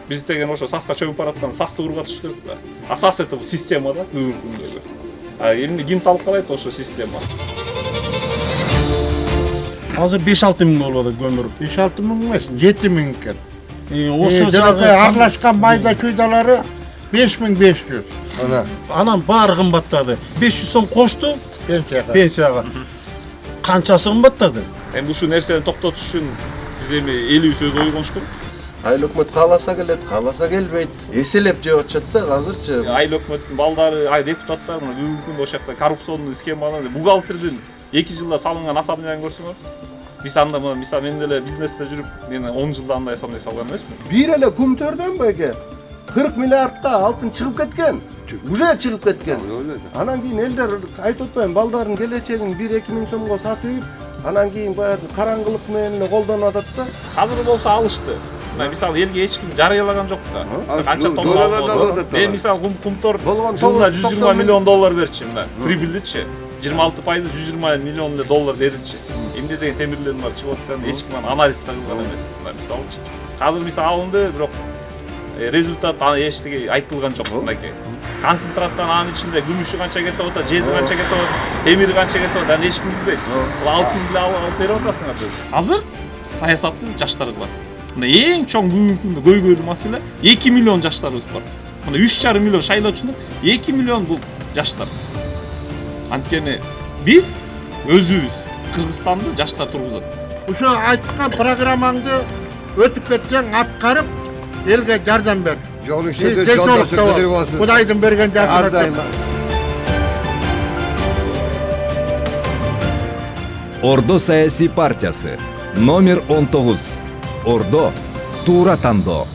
Биз деген ошо САСка чөгүп бараткан САСты ургатыш керек да. А САС это система да, бүгүнкү күндөгү. А эмне ким талкалайт ошо система? Азыр 5-6 миң болуп атат көмүр. 5-6 миң эмес, 7 миң экен. Ошо жагы аралашкан майда чуйдалары 5500. Анан баары кымбаттады. 500 сом кошту пенсияга. Канчасы кымбаттады? Эми ушул нерсени токтотуш үчүн биз эми элибиз өз ойгонуш керек. Айыл өкмөт кааласа келет, кааласа келбейт. Эселеп жеп атышат да азырчы. Айыл өкмөттүн балдары, депутаттар мына бүгүнкү күндө ошол жакта коррупционный схемалар, бухгалтердин 2 жылда салынган особнягын көрсөңөр. Биз анда мына мисалы мен деле бизнесте жүрүп, мен 10 жылда андай особняк салган эмесмин. Бир эле Күмтөрдөн байке 40 миллиардка алтын чыгып кеткен. Уже чыгып кеткен. Анан кийин элдер айтып атпайбы, балдардын келечегин 1-2 миң сомго сатып, анан кийин баягы караңгылык менен эле колдонуп атат да. Азыр болсо алышты. Мисалы элге эч ким жарыялаган жок да. Канча тонна. Мен мисалы Кумтор жылына 120 миллион доллар берчимин да. Прибыльдичи. 26% 120 миллион доллар берилчи. Эмне деген темирлердин бар чыгып аткан, эч ким анализ да кылган эмес. Мисалычы. Азыр мисалы алынды, бирок результат эчтеге айтылган жок мынакей. Концентраттан анын ичинде күмүшү канча кетип атат, жези канча кетип атат, темири канча кетип атат, аны эч ким билбейт. Бул алтын эле алып берип атасыңар деп. Азыр саясатты жаштар кылат. Мына эң чоң бүгүнкү күндө көйгөйлүү маселе 2 миллион жаштарыбыз бар. Мына 3,5 миллион шайлоочунун 2 миллион бул жаштар. Анткени биз өзүбүз Кыргызстанды жаштар тургузат. Ошо айткан программаңды өтүп кетсең, аткарып элге жардам бер. Жолу işledi, жолдошу көтөрүп алсын. Кудайдын берген жардамы. Ордо саясий партиясы номер 19. Ордо туура тандоо.